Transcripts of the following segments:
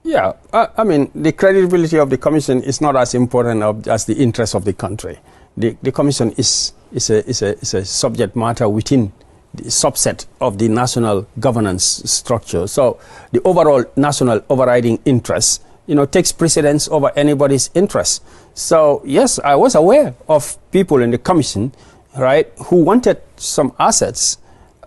Yeah, I mean, the credibility of the commission is not as important as the interest of the country. The commission is a subject matter within the subset of the national governance structure. So the overall national overriding interest, takes precedence over anybody's interest. So yes, I was aware of people in the commission, right, who wanted some assets,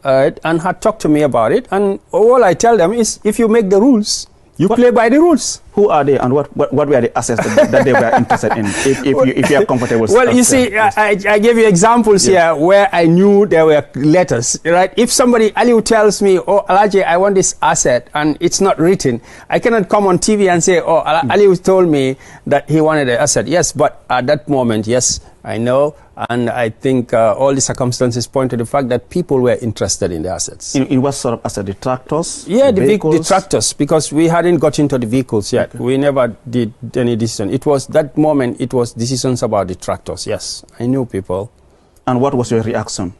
and had talked to me about it. And all I tell them is, if you make the rules, you play by the rules. Who are they, and what were the assets that they were interested in, if you are comfortable? Well, you see, yes. I gave you examples here where I knew there were letters, right? If somebody, Aliu, tells me, oh, Alaji, I want this asset, and it's not written, I cannot come on TV and say, oh, Aliu told me that he wanted the asset. Yes, but at that moment, yes, I know, and I think all the circumstances point to the fact that people were interested in the assets. In what sort of asset? The tractors? Yeah, the tractors, because we hadn't got into the vehicles yet. Okay. We never did any decision. It was that moment, it was decisions about the tractors. Yes, I knew people. And what was your reaction?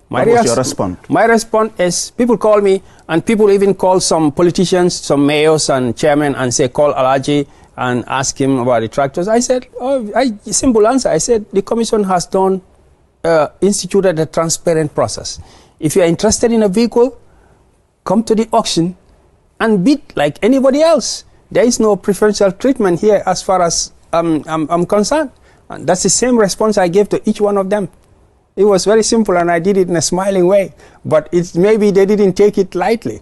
What was your response? My response is, people call me, and people even call some politicians, some mayors and chairmen, and say, call Alaji and ask him about the tractors. I said, simple answer. I said, the commission has instituted a transparent process. If you are interested in a vehicle, come to the auction and bid like anybody else. There is no preferential treatment here as far as I'm concerned. And that's the same response I gave to each one of them. It was very simple, and I did it in a smiling way. But maybe they didn't take it lightly.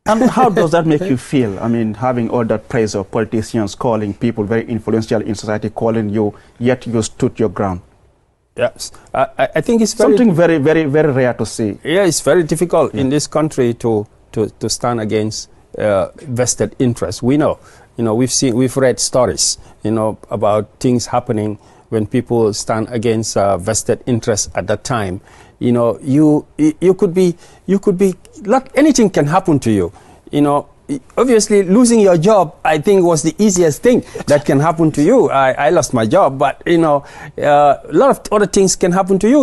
And how does that make you feel? I mean, having all that praise of politicians calling people very influential in society, calling you, yet you stood your ground. Yes, I think it's something very, very, very rare to see. Yeah, it's very difficult in this country to stand against vested interests. We know, we've read stories, about things happening when people stand against vested interests at that time. You could be, anything can happen to you. Obviously losing your job, I think, was the easiest thing that can happen to you. I lost my job, but a lot of other things can happen to you.